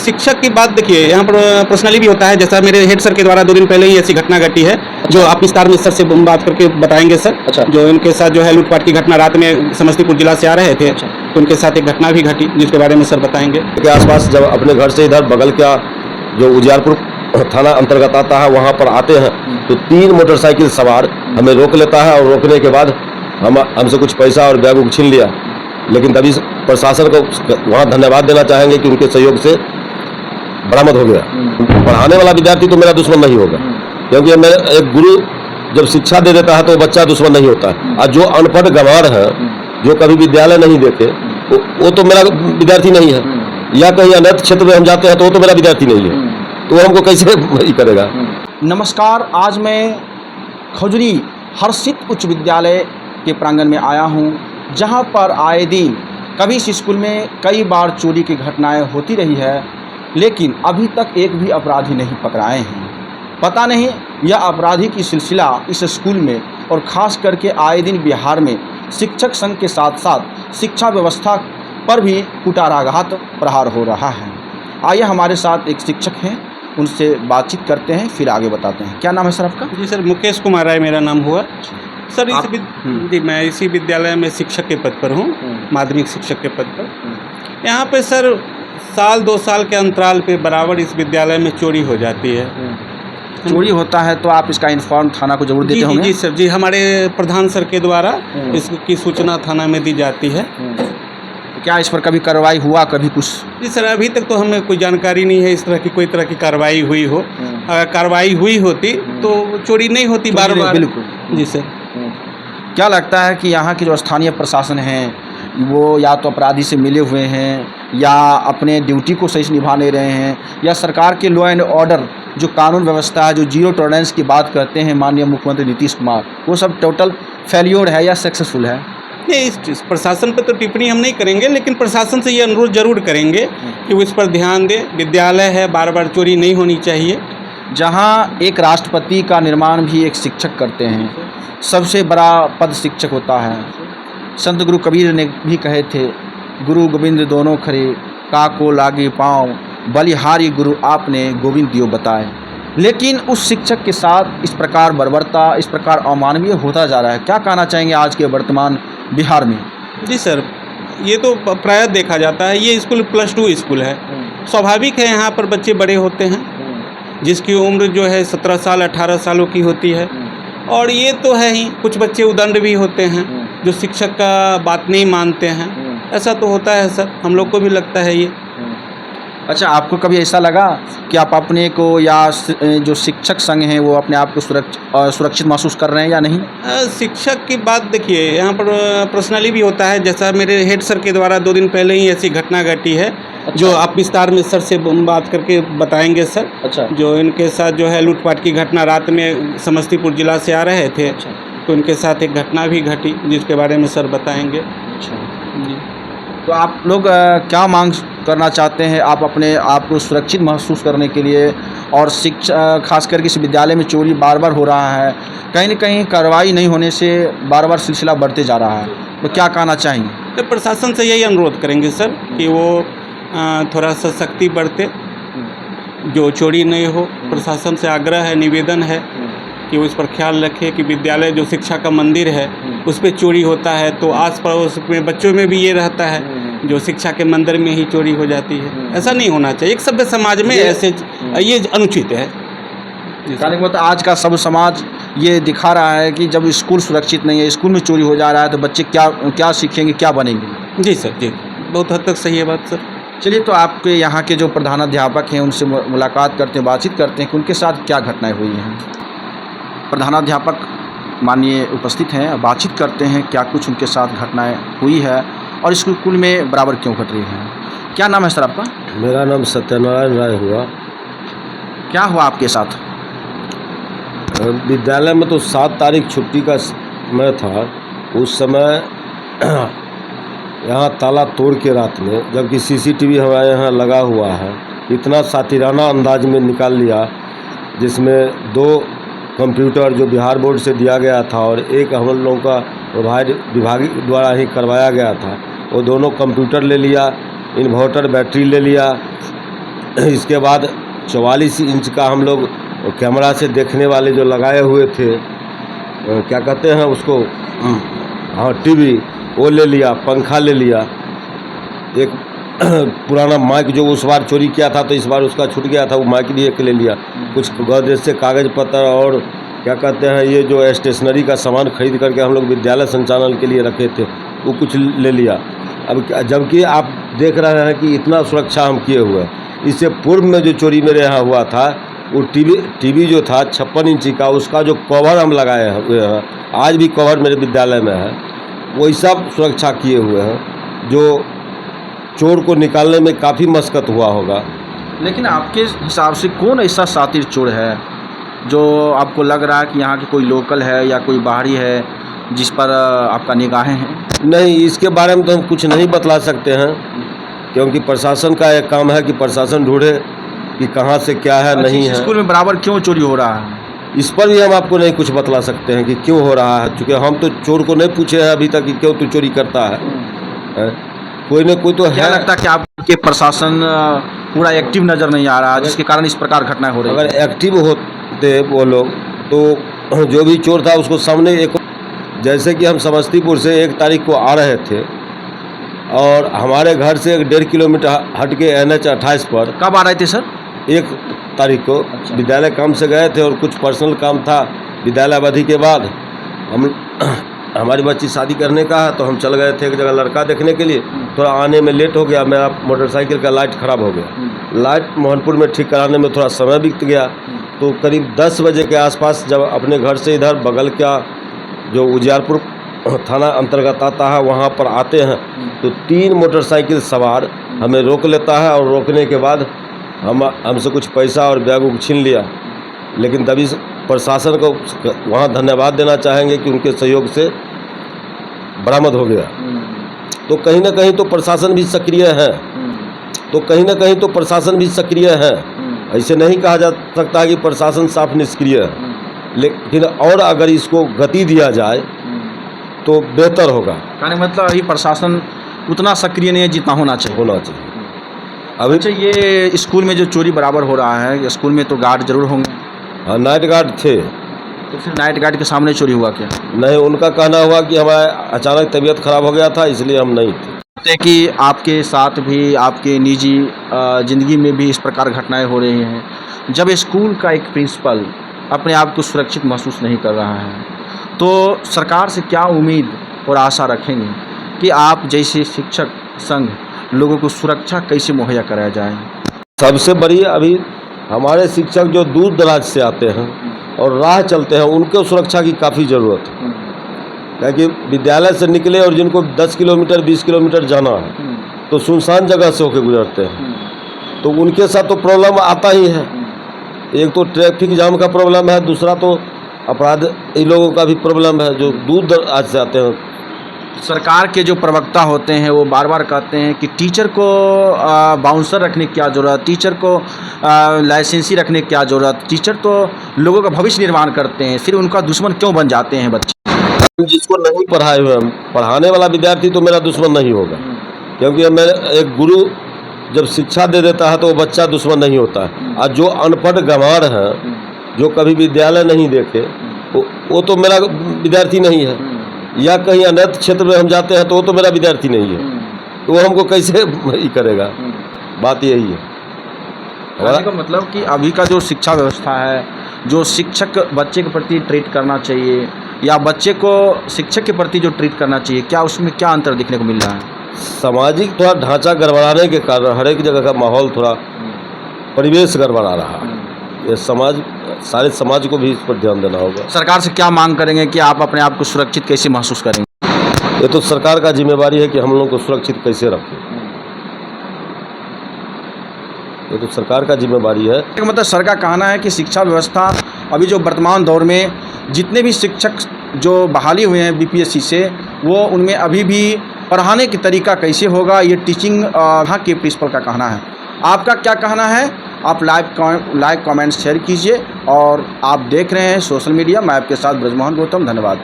शिक्षक की बात देखिए, यहाँ पर पर्सनली भी होता है। जैसा मेरे हेड सर के द्वारा 2 दिन पहले ही ऐसी घटना घटी है, जो आप विस्तार में सर से बात करके बताएंगे सर। अच्छा। जो इनके साथ जो है लूटपाट की घटना, रात में समस्तीपुर जिला से आ रहे थे, तो उनके साथ एक घटना भी घटी, जिसके बारे में सर बताएंगे। के आसपास जब अपने घर से इधर बगल का जो उजियारपुर थाना अंतर्गत आता है वहाँ पर आते हैं, तो 3 मोटरसाइकिल सवार हमें रोक लेता है, और रोकने के बाद हमसे कुछ पैसा और बैग छीन लिया। लेकिन तभी प्रशासन को वहाँ धन्यवाद देना चाहेंगे कि उनके सहयोग से बरामद हो गया। पढ़ाने वाला विद्यार्थी तो मेरा दुश्मन नहीं होगा, क्योंकि मेरा एक गुरु जब शिक्षा दे देता है तो बच्चा दुश्मन नहीं होता है। और जो अनपढ़ गंवार है, जो कभी विद्यालय नहीं देखे, वो तो मेरा विद्यार्थी नहीं है। या कहीं अनैतिक क्षेत्र में हम जाते हैं तो वो तो मेरा विद्यार्थी नहीं है, तो वो हमको कैसे वही करेगा। नमस्कार, आज मैं खजुरी हर्षित उच्च विद्यालय के प्रांगण में आया हूं, जहां पर आए दिन कभी इस स्कूल में कई बार चोरी की घटनाएं होती रही है, लेकिन अभी तक एक भी अपराधी नहीं पकड़ाए हैं। पता नहीं यह आपराधिक की सिलसिला इस स्कूल में और ख़ास करके आए दिन बिहार में शिक्षक संघ के साथ साथ शिक्षा व्यवस्था पर भी कुटाराघात प्रहार हो रहा है। आइए हमारे साथ एक शिक्षक हैं, उनसे बातचीत करते हैं, फिर आगे बताते हैं। क्या नाम है सर आपका? जी सर, मुकेश कुमार राय मेरा नाम हुआ सर। जी, मैं इसी विद्यालय में शिक्षक के पद पर हूँ, माध्यमिक शिक्षक के पद पर। यहाँ पे सर साल 2 साल के अंतराल पे बराबर इस विद्यालय में चोरी हो जाती है। चोरी होता है तो आप इसका इन्फॉर्म थाना को जरूर देते होंगे? जी सर, जी हमारे प्रधान सर के द्वारा इसकी सूचना थाना में दी जाती है। क्या इस पर कभी कार्रवाई हुआ, कभी कुछ? जी सर, अभी तक तो हमें कोई जानकारी नहीं है इस तरह की, कोई तरह की कार्रवाई हुई हो। अगर कार्रवाई हुई होती तो चोरी नहीं होती बार बार। बिल्कुल। जी सर। क्या लगता है कि यहाँ के जो स्थानीय प्रशासन हैं, वो या तो अपराधी से मिले हुए हैं, या अपने ड्यूटी को सही से निभा नहीं रहे हैं, या सरकार के लॉ एंड ऑर्डर जो कानून व्यवस्था है, जो जीरो टॉलरेंस की बात करते हैं माननीय मुख्यमंत्री नीतीश कुमार, वो सब टोटल फेल्योर है या सक्सेसफुल है? नहीं, इस प्रशासन पर तो टिप्पणी हम नहीं करेंगे, लेकिन प्रशासन से ये अनुरोध जरूर करेंगे कि वो इस पर ध्यान दे। विद्यालय है, बार बार चोरी नहीं होनी चाहिए। जहाँ एक राष्ट्रपति का निर्माण भी एक शिक्षक करते हैं, सबसे बड़ा पद शिक्षक होता है। संत गुरु कबीर ने भी कहे थे, गुरु गोविंद दोनों खरे, काको लागे पाँव, बलिहारी गुरु आपने गोविंद दियो बताए। लेकिन उस शिक्षक के साथ इस प्रकार बर्बरता, इस प्रकार अमानवीय होता जा रहा है। क्या कहना चाहेंगे आज के वर्तमान बिहार में? जी सर, ये तो प्रायः देखा जाता है। ये स्कूल +2 स्कूल है। स्वाभाविक है, यहाँ पर बच्चे बड़े होते हैं, जिसकी उम्र जो है 17 साल 18 सालों की होती है। और ये तो है ही, कुछ बच्चे उदंड भी होते हैं जो शिक्षक का बात नहीं मानते हैं। ऐसा तो होता है सर, हम लोग को भी लगता है ये। अच्छा, आपको कभी ऐसा लगा कि आप अपने को या जो शिक्षक संघ हैं वो अपने आप को सुरक्षित महसूस कर रहे हैं या नहीं? शिक्षक की बात देखिए, यहाँ पर पर्सनली भी होता है। जैसा मेरे हेड सर के द्वारा 2 दिन पहले ही ऐसी घटना घटी है। अच्छा। जो आप विस्तार में सर से बात करके बताएंगे सर। अच्छा। जो इनके साथ जो है लूटपाट की घटना, रात में समस्तीपुर जिला से आ रहे थे। अच्छा। तो उनके साथ एक घटना भी घटी, जिसके बारे में सर बताएंगे। अच्छा जी। तो आप लोग क्या मांग करना चाहते हैं? आप अपने आप को सुरक्षित महसूस करने के लिए, और शिक्षा खास करके इस विद्यालय में चोरी बार बार हो रहा है, कहीं न कहीं कार्रवाई नहीं होने से बार बार सिलसिला बढ़ते जा रहा है, तो क्या कहना चाहेंगे? तो प्रशासन से यही अनुरोध करेंगे सर कि वो थोड़ा सा सख्ती बरते, जो चोरी नहीं हो। प्रशासन से आग्रह है, निवेदन है कि वो इस पर ख्याल रखे कि विद्यालय जो शिक्षा का मंदिर है उस पर चोरी होता है तो आस पड़ोस में बच्चों में भी ये रहता है जो शिक्षा के मंदिर में ही चोरी हो जाती है। ऐसा नहीं होना चाहिए। एक सभ्य समाज में ऐसे ये अनुचित है। मतलब आज का सब समाज ये दिखा रहा है कि जब स्कूल सुरक्षित नहीं है, स्कूल में चोरी हो जा रहा है, तो बच्चे क्या सीखेंगे, क्या बनेंगे? जी सर, जी बहुत हद तक सही है बात सर। चलिए, तो आपके यहाँ के जो प्रधानाध्यापक हैं उनसे मुलाकात करते हैं, बातचीत करते हैं कि उनके साथ क्या घटनाएं हुई हैं। प्रधानाध्यापक माननीय उपस्थित हैं, बातचीत करते हैं क्या कुछ उनके साथ घटनाएं हुई है और इस स्कूल में बराबर क्यों घट रही है। क्या नाम है सर आपका? मेरा नाम सत्यनारायण राय हुआ। क्या हुआ आपके साथ? विद्यालय में तो 7 तारीख छुट्टी का समय था। उस समय यहाँ ताला तोड़ के रात में, जबकि CCTV हमारे यहाँ लगा हुआ है, इतना सातिराना अंदाज में निकाल लिया, जिसमें 2 कंप्यूटर जो बिहार बोर्ड से दिया गया था और एक हम लोगों का विभाग द्वारा ही करवाया गया था, वो दोनों कंप्यूटर ले लिया, इन्वर्टर बैटरी ले लिया, इसके बाद 44 इंच का हम लोग कैमरा से देखने वाले जो लगाए हुए थे, क्या कहते हैं उसको, हाँ टीवी, वो ले लिया, पंखा ले लिया। एक पुराना माइक जो उस बार चोरी किया था तो इस बार उसका छूट गया था, वो माइक भी एक ले लिया। कुछ गोदरेज से कागज़ पत्र और क्या कहते हैं ये जो स्टेशनरी का सामान खरीद करके हम लोग विद्यालय संचालन के लिए रखे थे, वो कुछ ले लिया। अब जबकि आप देख रहे हैं कि इतना सुरक्षा हम किए हुए हैं। इससे पूर्व में जो चोरी मेरे यहाँ हुआ था, वो टीवी जो था 56 इंची का, उसका जो कवर हम लगाए हुए हैं, आज भी कवर मेरे विद्यालय में है, वही सब सुरक्षा किए हुए हैं, जो चोर को निकालने में काफ़ी मशक्क़त हुआ होगा। लेकिन आपके हिसाब से कौन ऐसा शातिर चोर है जो आपको लग रहा है कि यहाँ के कोई लोकल है या कोई बाहरी है जिस पर आपका निगाहें हैं? नहीं, इसके बारे में तो हम कुछ नहीं बतला सकते हैं, क्योंकि प्रशासन का एक काम है कि प्रशासन ढूंढे कि कहाँ से क्या है नहीं है। स्कूल में बराबर क्यों चोरी हो रहा है? इस पर भी हम आपको नहीं कुछ बतला सकते हैं कि क्यों हो रहा है, क्योंकि हम तो चोर को नहीं पूछे हैं अभी तक कि क्यों तू चोरी करता है। कोई न कोई तो है। क्या लगता है कि आपके प्रशासन पूरा एक्टिव नज़र नहीं आ रहा, जिसके कारण इस प्रकार घटनाएं हो रही हैं? अगर एक्टिव होते वो लोग तो जो भी चोर था उसको सामने एक, जैसे कि हम समस्तीपुर से 1 तारीख को आ रहे थे और हमारे घर से 1.5 किलोमीटर हट के NH 28 पर, कब आ रहे थे सर? 1 तारीख को अच्छा। विद्यालय काम से गए थे और कुछ पर्सनल काम था विद्यालय अवधि के बाद। हम हमारी बच्ची शादी करने का है तो हम चल गए थे एक जगह लड़का देखने के लिए। थोड़ा आने में लेट हो गया, मेरा मोटरसाइकिल का लाइट ख़राब हो गया। लाइट मोहनपुर में ठीक कराने में थोड़ा समय बीत गया, तो करीब 10 बजे के आसपास जब अपने घर से इधर बगल का जो उजियारपुर थाना अंतर्गत आता है वहाँ पर आते हैं, तो 3 मोटरसाइकिल सवार हमें रोक लेता है और रोकने के बाद हमसे कुछ पैसा और बैग उग छीन लिया। लेकिन तभी प्रशासन को वहाँ धन्यवाद देना चाहेंगे कि उनके सहयोग से बरामद हो गया। तो कहीं ना कहीं तो प्रशासन भी सक्रिय है, ऐसे नहीं कहा जा सकता कि प्रशासन साफ निष्क्रिय है, लेकिन और अगर इसको गति दिया जाए तो बेहतर होगा। कहने मतलब अभी प्रशासन उतना सक्रिय नहीं है जितना होना चाहिए। अभी अच्छा, ये स्कूल में जो चोरी बराबर हो रहा है, स्कूल में तो गार्ड जरूर होंगे? हाँ, नाइट गार्ड थे। तो फिर नाइट गार्ड के सामने चोरी हुआ क्या? नहीं, उनका कहना हुआ कि हमारा अचानक तबीयत खराब हो गया था इसलिए हम नहीं थे। कि आपके साथ भी आपके निजी ज़िंदगी में भी इस प्रकार घटनाएं हो रही हैं। जब स्कूल का एक प्रिंसिपल अपने आप को सुरक्षित महसूस नहीं कर रहा है, तो सरकार से क्या उम्मीद और आशा रखेंगे कि आप जैसे शिक्षक संघ लोगों को सुरक्षा कैसे मुहैया कराया जाए? सबसे बड़ी अभी हमारे शिक्षक जो दूर दराज से आते हैं और राह चलते हैं, उनको सुरक्षा की काफ़ी ज़रूरत है। क्योंकि विद्यालय से निकले और जिनको 10 किलोमीटर 20 किलोमीटर जाना है तो सुनसान जगह से होकर गुजरते हैं, तो उनके साथ तो प्रॉब्लम आता ही है। एक तो ट्रैफिक जाम का प्रॉब्लम है, दूसरा तो अपराध इन लोगों का भी प्रॉब्लम है जो दूर दराज से आते हैं। सरकार के जो प्रवक्ता होते हैं वो बार बार कहते हैं कि टीचर को बाउंसर रखने की क्या ज़रूरत, टीचर को लाइसेंसी रखने की क्या ज़रूरत, टीचर तो लोगों का भविष्य निर्माण करते हैं, फिर उनका दुश्मन क्यों बन जाते हैं बच्चे? जिसको नहीं पढ़ाए हुए, पढ़ाने वाला विद्यार्थी तो मेरा दुश्मन नहीं होगा, क्योंकि मेरा एक गुरु जब शिक्षा दे देता है तो वो बच्चा दुश्मन नहीं होता है। और जो अनपढ़ गंवार है, जो कभी विद्यालय नहीं देखे, वो तो मेरा विद्यार्थी नहीं है। या कहीं अनैत क्षेत्र में हम जाते हैं तो वो तो मेरा विद्यार्थी नहीं है, तो वो हमको कैसे ही करेगा। बात यही है। कहने का मतलब कि अभी का जो शिक्षा व्यवस्था है, जो शिक्षक बच्चे के प्रति ट्रीट करना चाहिए या बच्चे को शिक्षक के प्रति जो ट्रीट करना चाहिए, क्या उसमें क्या अंतर दिखने को मिल रहा है? सामाजिक थोड़ा ढांचा गड़बड़ाने के कारण हर एक जगह का माहौल थोड़ा परिवेश गड़बड़ा रहा है। ये सारे समाज को भी इस पर ध्यान देना होगा। सरकार से क्या मांग करेंगे कि आप अपने आप को सुरक्षित कैसे महसूस करेंगे? ये तो सरकार का जिम्मेवारी है कि हम लोग को सुरक्षित कैसे रखें, ये तो सरकार का जिम्मेवारी है। मतलब सर का कहना है कि शिक्षा व्यवस्था अभी जो वर्तमान दौर में जितने भी शिक्षक जो बहाली हुए हैं बीपीएससी से, वो उनमें अभी भी पढ़ाने की तरीका कैसे होगा, ये टीचिंग यहाँ के प्रिंसिपल का कहना है। आपका क्या कहना है? आप लाइक कमेंट्स शेयर कीजिए। और आप देख रहे हैं सोशल मीडिया। मैं आपके साथ ब्रजमोहन गौतम। धन्यवाद।